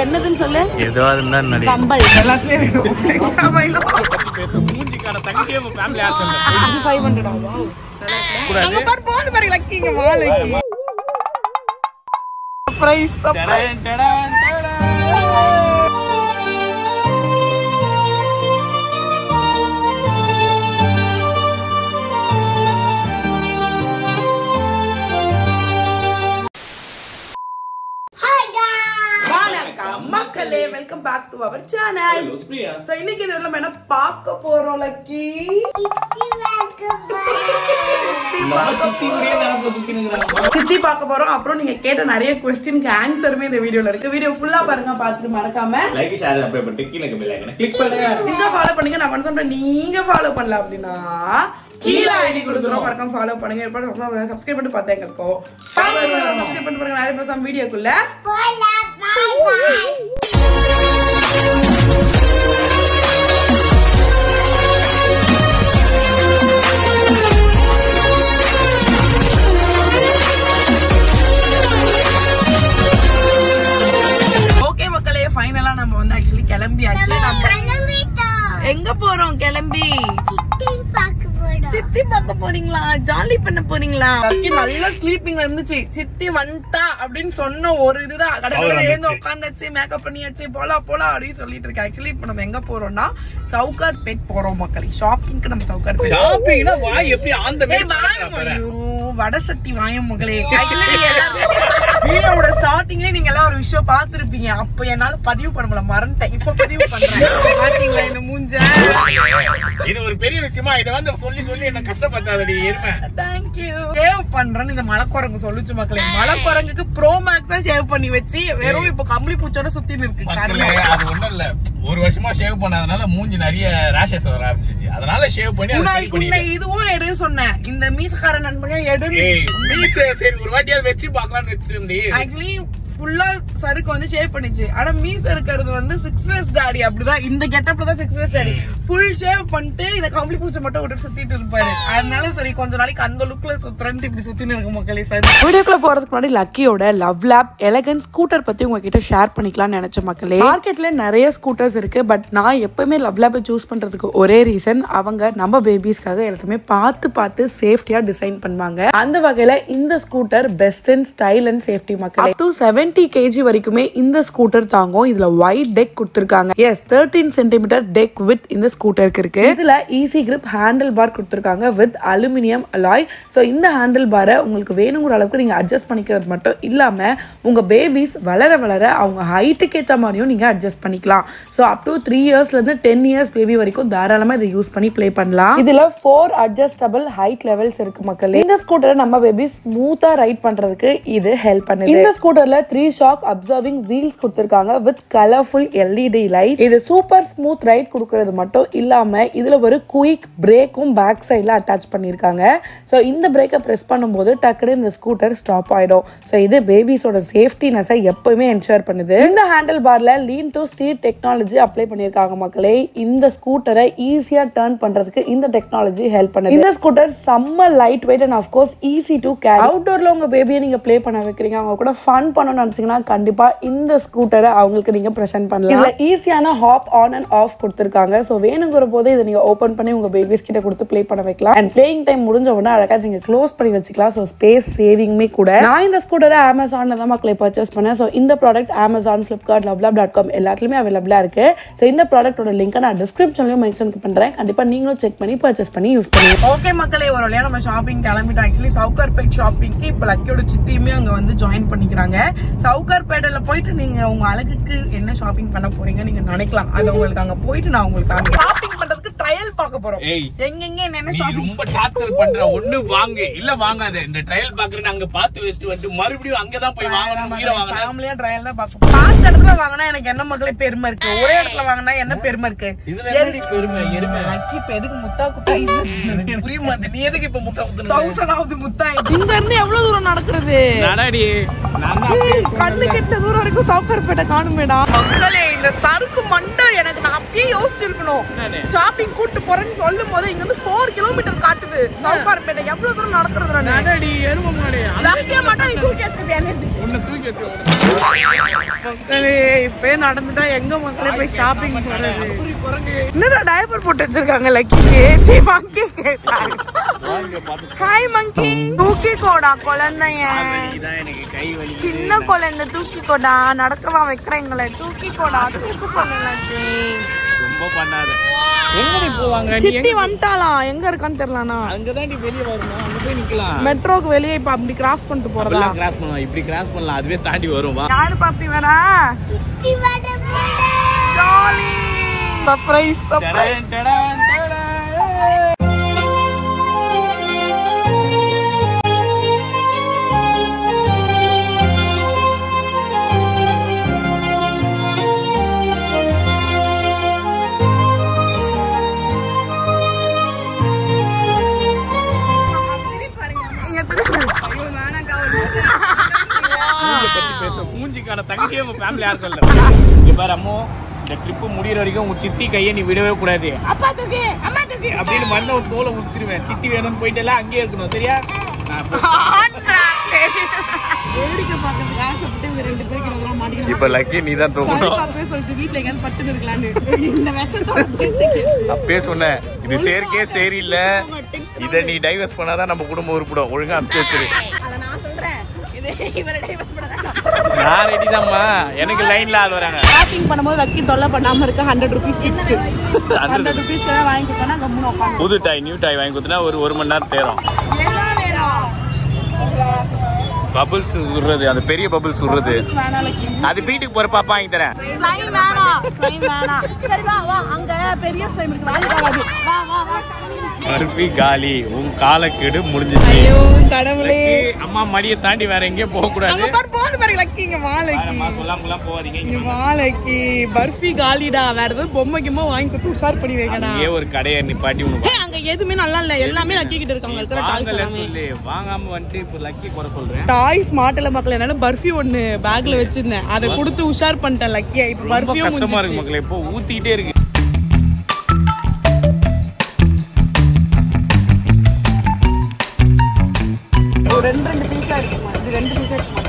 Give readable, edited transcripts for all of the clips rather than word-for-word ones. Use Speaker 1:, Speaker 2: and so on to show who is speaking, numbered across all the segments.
Speaker 1: என்னதுன்னு சொல்லு.
Speaker 2: ஏதோ இருந்தா நடி
Speaker 1: கம்பல் எல்லாத்துலயே வேணும். எக்ஸ்ட்ரா மைலோ
Speaker 2: பத்தி பேச மூஞ்சிக்கான தங்கியே ஃபேமிலி ஆட்கள்
Speaker 1: 500 வாவ். அங்க பாரு போன் பாரு லக்கிங்க மாலைக்கு. Surprise surprise. மக்களே welcome back to our channel. So இன்னைக்கு இந்த வீடியோல நம்ம என்ன பார்க்க போறோம் லக்கி? சித்தி பார்க்க போறோம். அப்புறம் நீங்க கேட்ட நிறைய क्वेश्चनக்கு ஆன்சருமே இந்த வீடியோல இருக்கு. வீடியோ ஃபுல்லா பாருங்க, பார்த்துட்டு மறக்காம
Speaker 2: லைக் ஷேர் சப்ஸ்கிரைப் பண்ணிட்டு கீழ இருக்க பெல் ஐகானை கிளிக் பண்ணுங்க.
Speaker 1: நீங்க ஃபாலோ பண்ணுங்க. நான் பண்ண சொல்றேன் நீங்க ஃபாலோ பண்ணல அப்படினா கீழ ஐடி கொடுக்குறோம், மறக்காம ஃபாலோ பண்ணுங்க. எப்ப சப்ஸ்கிரைப் பண்ணிட்டு பாத்தேங்க இப்போ சப்ஸ்கிரைப் பண்ணி பாருங்க. நிறைய பேசாம வீடியோக்குள்ள போலாம். ஓகே மக்களே, ஃபைனலா நம்ம வந்து ஆக்சுவலி கிளம்பியாச்சு. எங்க போறோம்? கிளம்பி சித்தி பார்க்க போறீங்களா? ஜாலி பண்ண போறீங்களா? நல்ல ஸ்லீப்பிங்ல இருந்துச்சு. சித்தி வந்துட்டா அப்படின்னு சொன்ன ஒரு இதுதான் கடற்கரை எழுந்து உட்காந்துச்சு, மேக்கப் பண்ணியாச்சு, போலாம் போலாம் அப்படின்னு சொல்லிட்டு இருக்கேன். ஆக்சுவலி இப்ப நம்ம எங்க போறோம்னா சவுகார் பேட் போறோம் மக்களே. ஷாப்பிங்க்கு நம்ம சவுகார் பேட்.
Speaker 2: ஷாப்பிங்னா வாய் எப்படி ஆந்த
Speaker 1: வடை சட்டி வாயும் மகளே. வீடியோட ஸ்டார்டிங்ல நீங்க எல்லாம் ஒரு விஷயம் பாத்துருப்பீங்க. அப்ப என்னால பதிவு பண்ண முடியல, மறந்துட்டேன். இப்ப பதிவு பண்றேன். பாத்தீங்களா இந்த மூஞ்ச?
Speaker 2: இது ஒரு பெரிய விஷயமா? இத வந்து சொல்லி சொல்லி என்ன கஷ்டப்படுத்தாதடி எருமை.
Speaker 1: Thank you. சேவ் பண்றேன்னு இந்த மலைக்குரங்கு சொல்லுச்சு மக்களே. மலைக்குரங்குக்கு ப்ரோ மேக்ஸ் தான் சேவ் பண்ணி வச்சு வெறும் இப்ப கம்பளி பூச்சோட சுத்தி இருக்கு.
Speaker 2: அது ஒண்ணும் இல்ல, ஒரு வருஷமா ஷேவ் பண்ணாதனால மூஞ்சி நிறைய ரேஷஸ் வர ஆரம்பிச்சிச்சு. அதனால ஷேவ் பண்ணி அதை சரி பண்ணி
Speaker 1: இதுவும் எடு சொன்னேன். இந்த மீசக்கார நண்பனே எடு.
Speaker 2: சரி ஒரு வாட்டியாவது வச்சு பார்க்கலாம்னு வச்சிருந்தீ.
Speaker 1: ஆக்சுவலி ஃபுல்லா சருக்கு வந்து ஷேவ் பண்ணிச்சு. ஆனா மீச இருக்கிறது வந்து 6 ஃபேஸ் டாடி. அப்படிதான் இந்த கெட்டப்ல தான் 6 ஃபேஸ் டாடி. ஃபுல் ஷேவ் பண்ணிட்டு இந்த கம்பளி பூச்சை மட்டும் விட்டு சுத்திட்டு இருப்பாரு. அதனால சரி கொஞ்ச நாளைக்கு அந்த லுக்ல சுத்துறேன்னு இப்படி சுத்தின்னு இருக்க மக்களே. சரி வீடியோக்குள்ள போறதுக்கு முன்னாடி லக்கியோட லவ் லேப் எலகன்ஸ் ஸ்கூட்டர் பத்தி உங்ககிட்ட ஷேர் பண்ணிக்கலாம்னு நினைச்ச மக்களே. மார்க்கெட்ல நிறைய ஸ்கூட்டர்ஸ் இருக்கு. பட் நான் எப்பவுமே லவ் லேப்பை சூஸ் பண்றதுக்கு ஒரே ரீசன், அவங்க நம்ம பேபிஸ்க்காக எல்லாத்தையுமே பார்த்து பார்த்து சேஃப்டியா டிசைன் பண்ணுவாங்க. அந்த வகையில இந்த scooter best in style and safety மக்களே. up to 70 kg வரைக்குமே இந்த ஸ்கூட்டர் தாங்கும். இதுல வைட் டெக் கொடுத்திருக்காங்க. எஸ் 13 cm டெக் வித் இந்த ஸ்கூட்டருக்கு இருக்கு. இதுல ஈஸி கிரிப் ஹேண்டில் பார் கொடுத்திருக்காங்க வித் அலுமினியம் அலாய். சோ இந்த ஹேண்டில் பாரை உங்களுக்கு வேணுங்கிற அளவுக்கு நீங்க அட்ஜஸ்ட் பண்ணிக்கிறது மட்டும் இல்லாம உங்க பேபிஸ் வளர வளர அவங்க ஹைட்டுக்கு ஏற்ற மாதிரியும் நீங்க அட்ஜஸ்ட் பண்ணிக்கலாம். சோ அப் டு 3 இயர்ஸ்ல இருந்து 10 இயர்ஸ் பேபி வரைக்கும் தாராளமா இதை யூஸ் பண்ணி ப்ளே பண்ணலாம். இதுல 4 அட்ஜஸ்டபிள் ஹைட் லெவல்ஸ் இருக்கு மக்களே. இந்த ஸ்கூட்டரை நம்ம பேபி ஸ்மூத்தா ரைட் பண்றதுக்கு இது ஹெல்ப் பண்ணுது. இந்த ஸ்கூட்டர்ல 3 ஷாக் அப்சர்விங் வீல்ஸ் கொடுத்திருக்காங்க வித் கலர்ஃபுல் LED லைட். இது சூப்பர் ஸ்மூத் ரைட் கொடுக்கிறது மட்டும் இல்லாம இதுல ஒரு குயிக் பிரேக்கும் பேக் சைடுல அட்டாச் பண்ணிருக்காங்க. சோ இந்த பிரேக்கை பிரஸ் பண்ணும்போது டக்குனு இந்த ஸ்கூட்டர் ஸ்டாப் ஆயிடும். சோ இது பேபிஸோட சேஃப்டினஸை எப்பவுமே என்ஷூர் பண்ணுது. இந்த ஹேண்டில் பார்ல lean to steer technology apply பண்ணிருக்காங்க மக்களே. இந்த ஸ்கூட்டரை ஈஸியா டர்ன் பண்றதுக்கு இந்த டெக்னாலஜி ஹெல்ப் பண்ணுது. இந்த ஸ்கூட்டர் செம்ம light weight and of course easy to carry. அவுட்டோர்ல உங்க பேபியை நீங்க ப்ளே பண்ண வைக்கிறீங்க, அவங்க கூட ஃபன் பண்ணணும்னு நினைச்சீங்கன்னா கண்டிப்பா இந்த ஸ்கூட்டரை அவங்களுக்கு நீங்க பிரசன்ட் பண்ணலாம். இதுல ஈஸியான ஹாப் ஆன் அண்ட் ஆஃப் கொடுத்திருக்காங்க. சோ வேணுங்கிற போது இதை நீங்க ஓபன் பண்ணி உங்க பேபிஸ் கிட்ட கொடுத்து ப்ளே பண்ண வைக்கலாம். அண்ட் பிளேயிங் டைம் முடிஞ்ச உடனே அழகா நீங்க க்ளோஸ் பண்ணி வச்சுக்கலாம். சோ ஸ்பேஸ் சேவிங்மே கூட. நான் இந்த ஸ்கூட்டரை அமேசான்ல தான் மக்களே பர்ச்சேஸ் பண்ணேன். சோ இந்த ப்ராடக்ட் அமேசான், ஃபிளிப்கார்ட், lovelab.com எல்லாத்துலயுமே அவைலபிளா இருக்கு. சோ இந்த ப்ராடக்ட்டோட லிங்க் நான் டிஸ்கிரிப்ஷன்லயும் மென்ஷன் பண்றேன். கண்டிப்பா நீங்களும் செக் பண்ணி பர்ச்சேஸ் பண்ணி யூஸ் பண்ணுங்க. ஓகே மக்களே, ஒரு வழியா நம்ம ஷாப்பிங் கிளம்பிட்டோம். ஆக்சுவலி சவுகார்பேட் ஷாப்பிங்க்கு இப்ப லக்கியோட சித்தியுமே அங்க வந்து ஜாயின் பண்ணிக்கிறாங்க. சவுகார்பேட்ல போயிட்டு நீங்க உங்க அழகுக்கு என்ன ஷாப்பிங் பண்ண போறீங்க நீங்க நினைக்கலாம். அது உங்களுக்கு அங்க போயிட்டு நான் உங்களுக்கு ஷாப்பிங் பண்றதுக்கு ட்ரையல் பார்க்க போறோம். எங்கெங்க என்ன ஷாப்பிங்
Speaker 2: ரொம்ப டார்ச்சர் பண்ற. ஒண்ணு வாங்க இல்ல வாங்காத. இந்த ட்ரையல் பாக்குறேன்னு அங்க பார்த்து வெஸ்ட் வந்து மறுபடியும் அங்கதான் போய் வாங்கணும்.
Speaker 1: ஃபேமிலியா ட்ரையல் தான் பார்ப்போம். பார்த்த இடத்துல வாங்கினா எனக்கு என்ன மக்களே பெருமை இருக்கு. ஒரே இடத்துல வாங்கினா என்ன பெருமை இருக்கு?
Speaker 2: இதுல எப்படி பெருமை? எருமை
Speaker 1: லக்கி இப்ப எதுக்கு முத்தா குத்தா இது
Speaker 2: புரிய மாட்டேன். நீ எதுக்கு இப்ப முத்தா குத்துற?
Speaker 1: 1000வது முத்தா. இங்க இருந்து எவ்வளவு தூரம் நடக்கிறது?
Speaker 2: நடடி நான் தான்
Speaker 1: கண்ணு கிட்ட தூரம் வரைக்கும் சவுகார்பேட்டை காணுமேடா மக்களே. இந்த சருக்கு மண்டை எனக்கு நான் அப்பயே யோசிச்சிருக்கணும். ஷாப்பிங் கூட்டு போறேன்னு சொல்லும் போது இங்க இருந்து 4 கிலோமீட்டர் காட்டுது. சவுகார்பேட்டை எவ்வளவு தூரம் நடக்கிறது? இப்ப நடந்துட்டா எங்க மக்களே போய் ஷாப்பிங் போறது? என்னடா டைப்பர் போட்டு வச்சிருக்காங்க லக்கிக்கு. ஹாய் மங்கி. தூக்கி கோடா குழந்தைய, சின்ன குழந்தை தூக்கி கோடா. நடக்கவா வைக்கிறீங்களே? தூக்கி கோடா, தூக்கு சொல்லுங்க.
Speaker 2: ரொம்ப பண்ணாத. எங்கடி போவாங்க?
Speaker 1: சித்தி வந்துட்டாலாம். எங்க இருக்கான்னு தெரியலனா.
Speaker 2: அங்க தான் நீ வெளிய வரணும். அங்க போய் நிக்கலாம்.
Speaker 1: மெட்ரோக்கு வெளியே இப்ப அப்படி கிராஸ் பண்ணிட்டு போறதா?
Speaker 2: கிராஸ் பண்ணலாம். இப்படி கிராஸ் பண்ணலாம். அதுவே தாண்டி வரும். வா.
Speaker 1: யாரு பாப்பி வரா? ஜாலி. Surprise surprise.
Speaker 2: மூஞ்சிக்கான தங்கியே உங்க ஃபேமிலி யாருக்கும் இல்ல. இங்க பாரு அம்மோ, இந்த ட்ரிப் முடியற வரைக்கும் உங்க சித்தி கையை நீ விடவே கூடாது. அப்பா தூக்கி அம்மா தூக்கி அப்படின்னு மண்ணை ஒரு தோலை உடிச்சிருவேன். சித்தி வேணும்னு போயிட்டெல்லாம் அங்கேயே இருக்கணும். சரியா?
Speaker 1: வேடிக்கை பார்க்கறதுக்கு ஆசைப்பட்டு இவங்க 2 பேருக்கு நம்ம மாட்டிக்கலாம்.
Speaker 2: இப்ப லக்கி நீ தான் தூக்கணும்.
Speaker 1: அப்பவே சொல்லிச்சு வீட்ல எங்க பட்டு இருக்கலாம்னு. இந்த விஷத்தோட பேசிக்கு
Speaker 2: அப்பவே சொன்னேன், இது சேர்க்கே சரியில்லை, இதை நீ டைவர்ஸ் பண்ணாதான் நம்ம குடும்பம் உருப்படும். ஒழுங்கா அனுப்பிச்சு வச்சிரு.
Speaker 1: அத நான் சொல்றேன். இது இவரை டைவர்ஸ் பண்ணதா
Speaker 2: நான் ரெடி தான்மா. எனக்கு லைன்ல ஆள் வராங்க.
Speaker 1: ஷாப்பிங் பண்ணும்போது வக்கி தொல்லை பண்ணாம இருக்க 100 ரூபீஸ் டிப்ஸ். 100 ரூபீஸ் வாங்கி போனா கம்முன உட்கார்ந்து.
Speaker 2: புது டாய் நியூ டாய் வாங்கி கொடுத்தா ஒரு மணி நேரம் தேரும்.
Speaker 1: எல்லாம் வேணும்.
Speaker 2: பபிள்ஸ் சுடுறது, அந்த பெரிய பபிள்ஸ் சுடுறது. அது வீட்டுக்கு போற பாப்பா வாங்கி தரேன்.
Speaker 1: ஸ்லைம் வேணாம். ஸ்லைம் வேணாம். சரி வா வா, அங்க பெரிய ஸ்லைம் இருக்கு. வாங்கி வா வா வா.
Speaker 2: பர்ஃபி காலி. உன் காலக்கெடு முடிஞ்சிச்சு.
Speaker 1: ஐயோ கடவுளே.
Speaker 2: அம்மா மடியை தாண்டி வேற எங்கேயும் போக கூடாது.
Speaker 1: அங்க பாரு போடு பாரு லக்கி. இங்க மாலைக்கு
Speaker 2: சொல்லாமலாம் போவாதீங்க.
Speaker 1: இங்க மாலைக்கு பர்ஃபி காலிடா. வேற ஏதாவது பொம்மைக்குமா வாங்கி கொடுத்து உஷார் பண்ணி வைக்கடா.
Speaker 2: ஏ ஒரு கடையை நிப்பாட்டி உனக்கு.
Speaker 1: அங்க எதுவுமே நல்லா இல்ல. எல்லாமே லக்கி கிட்ட இருக்காங்க. இருக்கிற டாய்ஸ்
Speaker 2: சொல்லி வாங்காம வந்துட்டு இப்ப லக்கி குறை சொல்றேன்.
Speaker 1: டாய்ஸ் மாட்டல மக்களே. என்னால பர்ஃபி ஒன்னு பேக்ல வச்சிருந்தேன். அதை கொடுத்து உஷார் பண்ணிட்டேன் லக்கியா. இப்ப பர்ஃபியும்
Speaker 2: கஷ்டமா இருக்கு மக்களே. இப்போ ஊத்திட்டே இருக்கு.
Speaker 1: ரெண்டு பீஸா இருக்குமா? இது 2 பீஸா இருக்குமா?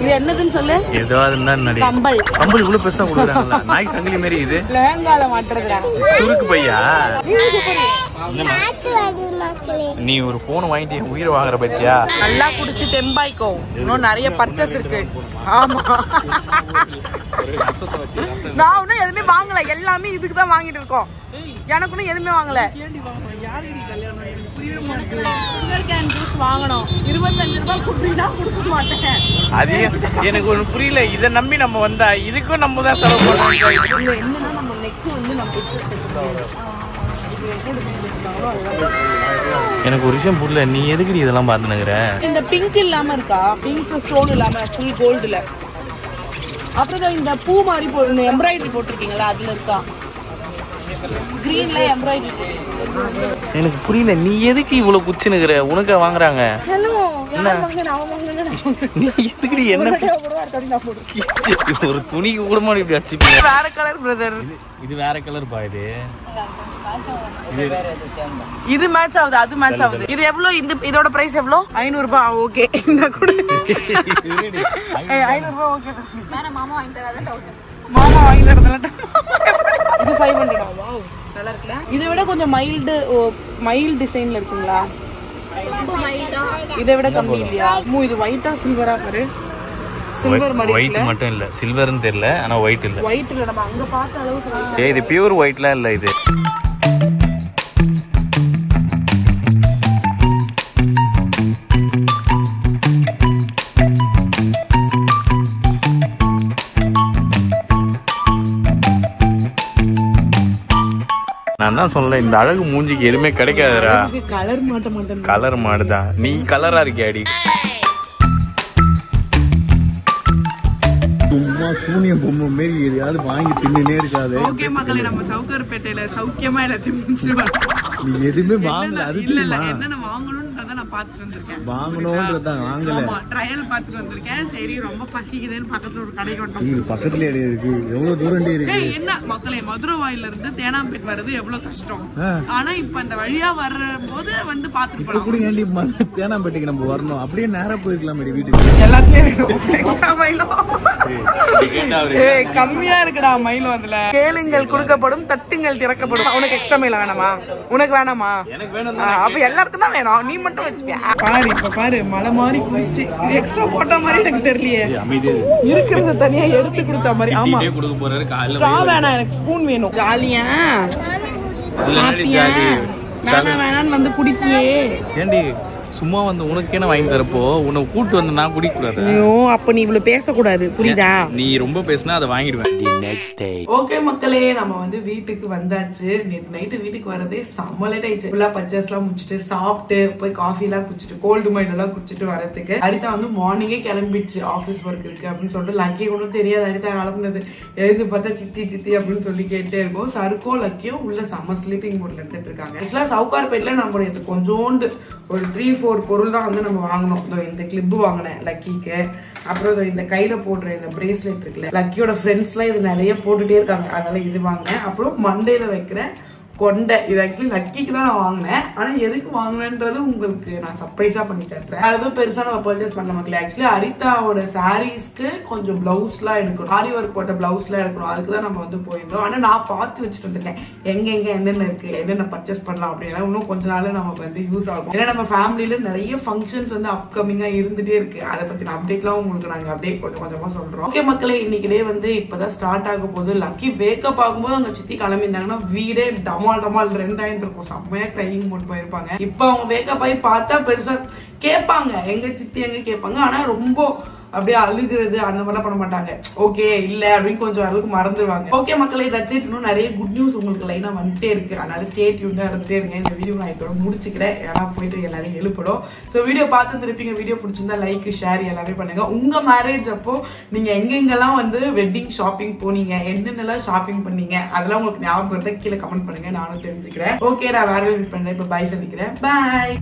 Speaker 1: இது என்னதுன்னு சொல்லு.
Speaker 2: ஏதாவது
Speaker 1: கம்பல்.
Speaker 2: கம்பல் இவ்வளவு பெருசா கொடுக்குறாங்களா? நாய் சங்கிலி மாதிரி. இது
Speaker 1: லெஹங்கால மாட்டுறதுடா.
Speaker 2: சுருக்கு பையா. நீ ஒரு போன் வாங்கிட்டு உயிரை வாங்குற பத்தியா?
Speaker 1: நல்லா குடிச்சு தெம்பாய்க்கோ. இன்னும் நிறைய பர்ச்சேஸ் இருக்கு. ஆமா, நான் ஒன்னும் எதுவுமே வாங்கல. எல்லாமே இதுக்கு தான் வாங்கிட்டு இருக்கோம். எனக்கு ஒன்னும் எதுவுமே வாங்கல. வாங்கணும் 25 ரூபாய் குடுத்தீங்கன்னா கொடுக்க மாட்டேன்.
Speaker 2: அது எனக்கு ஒண்ணு புரியல. இதை நம்பி நம்ம வந்தா இதுக்கும் நம்ம தான் செலவு பண்ணோம்.
Speaker 1: என்னன்னா நம்ம நெக் வந்து நம்ம
Speaker 2: எனக்கு ஒரு விஷயம் புரியல. நீ எதுக்கு இதெல்லாம் பாத்துனுங்கிற?
Speaker 1: இந்த பிங்க் இல்லாம இருக்கா? பிங்க் ஸ்டோன் இல்லாம ஃபுல் கோல்டுல. அப்புறம் இந்த பூ மாதிரி எம்ப்ராய்டரி போட்டிருக்கீங்களா? அதுல இருக்கா? கிரீன்ல எம்ப்ராய்டரி.
Speaker 2: எனக்கு புரியல. நீ எதுக்கு இவ்வளவு குச்சினுக்குற? உனக்கு வாங்குறாங்க.
Speaker 1: ஹலோ,
Speaker 2: என்ன நீ எதுக்கு என்ன ஒரு துணிக்கு கூட மாதிரி இப்படி அடிச்சுப்பீங்க?
Speaker 1: வேற கலர் பிரதர்.
Speaker 2: இது வேற கலர் பா.
Speaker 1: இது மேட்ச் ஆகுது, அது மேட்ச் ஆகுது. இது எவ்வளவு? இதோட பிரைஸ் எவ்வளவு? 500 ரூபாய். ஓகே, இந்த கூட 500 ரூபாய். ஓகே, மாமா வாங்கி தரதா 1000. மாமா வாங்கி தரதா இது 500. வாவ், நல்லா இருக்குல. இதை விட கொஞ்சம் மைல்ட் டிசைன்ல இருக்குங்களா? இதை விட கம்மி இல்லையா? இது ஒயிட்டா சில்வரா பாரு. சில்வர் மாதிரி
Speaker 2: ஒயிட் மட்டும் இல்ல, சில்வர்னு தெரியல. ஆனா ஒயிட் இல்ல.
Speaker 1: ஒயிட் இல்ல, நம்ம அங்க பார்த்த அளவுக்கு.
Speaker 2: இது பியூர் ஒயிட்லாம் இல்ல. இது நான் தான் சொல்லல, இந்த அழகு மூஞ்சிக்கு எதுவுமே கிடைக்காதுடா.
Speaker 1: கலர் மாட்ட மாட்டேன்.
Speaker 2: கலர் மாடுதான். நீ கலரா இருக்கியாடி. சும்மா சூனிய பொம்மை மாரி எதையாவது வாங்கி தின்னே இருக்காது.
Speaker 1: ஓகே மக்களே, நம்ம சவுகார்பேட்டையில சௌக்கியமா எல்லாத்தையும் முடிச்சிருவாங்க.
Speaker 2: நீ எதுவுமே வாங்கல. அது
Speaker 1: இல்ல என்னென்ன வாங்கணும்ன்றத நான் நான் பாத்துட்டு வந்திருக்கேன்.
Speaker 3: வாங்கணும்ன்றதான் வாங்கல.
Speaker 1: ஆமா ட்ரையல் பாத்துட்டு வந்திருக்கேன். சரி ரொம்ப பசிக்குதுன்னு பக்கத்துல ஒரு கடைக்கு வந்துட்டோம்.
Speaker 3: பக்கத்துலயே இருக்கு. எவ்வளவு தூரம் இருக்கு.
Speaker 1: என்ன மக்களே, மதுரை வாயில இருந்து தேனாம்பேட் வர்றது எவ்வளவு கஷ்டம். ஆனா இப்ப அந்த வழியா வரும்போது வந்து பாத்துட்டு போலாம்.
Speaker 3: தேனாம்பேட்டுக்கு நம்ம வரணும், அப்படியே நேரா போயிருக்கலாம் வீட்டுக்கு.
Speaker 1: எல்லாத்தையும் கம்மியா இருக்குடா மயிலும். அதுல கேளுங்கள் கொடுக்கப்படும், தட்டுங்கள் திறக்கப்படும். உனக்கு எக்ஸ்ட்ரா மயில வேணாமா? உனக்கு வேணாமா?
Speaker 2: எனக்கு வேணும்.
Speaker 1: அப்ப எல்லாருக்கும் தான் வேணும், நீ மட்டும் வச்சுப்பியா? பாரு இப்ப பாரு மலை மாதிரி குளிச்சு. இது எக்ஸ்ட்ரா போட்ட மாதிரி எனக்கு தெரியலையே. இருக்கிறத தனியா எடுத்து கொடுத்த மாதிரி. ஆமா
Speaker 2: கொடுக்க போறாரு.
Speaker 1: ஸ்ட்ரா வேணாம், எனக்கு ஸ்பூன் வேணும். ஜாலியா வேணாம் வேணான்னு வந்து குடிப்பியே.
Speaker 2: ஏண்டி சும்மா வந்து உனக்கு என்ன வாங்கி தரப்போ உன்னை கூட்டு வந்து நான் குடிக்க கூடாது.
Speaker 1: ஐயோ அப்ப நீ இவ்வளவு பேசக்கூடாது, புரியுதா?
Speaker 2: நீ ரொம்ப பேசினா அதை வாங்கிடுவேன்.
Speaker 1: ஓகே மக்களே, நம்ம வந்து வீட்டுக்கு வந்தாச்சு. நேற்று நைட்டு வீட்டுக்கு வரதே செம்ம லேட் ஆயிடுச்சு. ஃபுல்லா பர்ச்சேஸ் எல்லாம் முடிச்சுட்டு சாப்பிட்டு போய் காஃபி எல்லாம் குடிச்சிட்டு கோல்டு மைண்ட் எல்லாம் குடிச்சிட்டு வரதுக்கு ஹரிதா வந்து மார்னிங்கே கிளம்பிடுச்சு. ஆஃபீஸ் ஒர்க் இருக்கு அப்படின்னு சொல்லிட்டு லக்கி ஒன்றும் தெரியாது ஹரிதா கிளம்புனது. எழுந்து பார்த்தா சித்தி சித்தி அப்படின்னு சொல்லி கேட்டே இருக்கும். சருக்கும் லக்கியும் உள்ள செம்ம ஸ்லீப்பிங் மூட்ல எடுத்துட்டு இருக்காங்க. ஆக்சுவலா சவுகார்பேட்ல நம்ம நேற்று கொஞ்சோண்டு ஒரு 3-4 பொருள் தான் வந்து நம்ம வாங்கணும். இந்த கிளிப் வாங்கினேன் லக்கிக்கு. அப்புறம் இந்த கையில போடுற இந்த பிரேஸ்லெட் இருக்குல்ல, லக்கியோட ஃப்ரெண்ட்ஸ் எல்லாம் இது நிறைய போட்டுட்டே இருக்காங்க, அதனால இது வாங்கினேன். அப்புறம் மண்டேல வைக்கிற கொண்டை, இது ஆக்சுவலி லக்கிக்கு தான் நான் வாங்கினேன். ஆனா எதுக்கு வாங்கினேன்றது உங்களுக்கு நான் சர்ப்ரைஸா பண்ணி தட்டுறேன். அதுவும் பெருசா நம்ம பர்ச்சேஸ் பண்ண மக்களே. ஆக்சுவலி ஹரிதாவோட சாரீஸ்க்கு கொஞ்சம் பிளவுஸ் எல்லாம் எடுக்கணும், ஆரி ஒர்க் போட்ட பிளவுஸ் எல்லாம் எடுக்கணும். அதுக்குதான் நம்ம வந்து போயிருந்தோம். ஆனா நான் பார்த்து வச்சுட்டு வந்துட்டேன் எங்க என்னென்ன இருக்கு, என்னென்ன பர்ச்சேஸ் பண்ணலாம் அப்படின்னா இன்னும் கொஞ்ச நாள் நமக்கு வந்து யூஸ் ஆகும். ஏன்னா நம்ம ஃபேமிலியில நிறைய ஃபங்க்ஷன்ஸ் வந்து அப்கமிங்கா இருந்துட்டே இருக்கு. அதை பத்தின அப்டேட்லாம் உங்களுக்கு நாங்க அப்படியே கொஞ்சம் கொஞ்சமா சொல்றோம். ஓகே மக்களே, இன்னைக்கு டே வந்து இப்பதான் ஸ்டார்ட் ஆக போகுது. லக்கி வேக்கப் ஆகும்போது அவங்க சித்தி கிளம்பியிருந்தாங்கன்னா வீடே டமால் 2 ஆயிரம் இருக்கும். செம்மையா கிரையிங் போட்டு போயிருப்பாங்க. இப்ப அவங்க வேக்கப் ஆகி பார்த்தா பெருசா கேட்பாங்க, எங்க சித்தி எங்க கேட்பாங்க. ஆனா ரொம்ப அப்படியே அழுகுறது அந்த மாதிரிலாம் பண்ண மாட்டாங்க. ஓகே இல்ல அப்படின்னு கொஞ்சம் அளவுக்கு மறந்துடுவாங்க. ஓகே மக்களே, தட்ஸ் இட். இன்னும் நிறைய குட் நியூஸ் உங்களுக்கு லைனா வந்துட்டே இருக்கு. அதனால ஸ்டே டியூன்டா இருந்துட்டே இருங்க. இந்த வீடியோ நான் இதோட முடிச்சுக்கிறேன். ஏன்னா போயிட்டு எல்லாரும் எழுப்படும். ஸோ வீடியோ பார்த்து இருப்பீங்க. வீடியோ பிடிச்சிருந்தா லைக் ஷேர் எல்லாமே பண்ணுங்க. உங்க மேரேஜ் அப்போ நீங்க எங்கெங்கெல்லாம் வந்து வெட்டிங் ஷாப்பிங் போனீங்க, என்னென்னலாம் ஷாப்பிங் பண்ணீங்க, அதெல்லாம் உங்களுக்கு ஞாபகம் இருந்தா கீழே கமெண்ட் பண்ணுங்க, நானும் தெரிஞ்சுக்கிறேன். ஓகே, நான் வேற மீட் பண்றேன். இப்போ பாய், சந்திக்கிறேன். பாய்.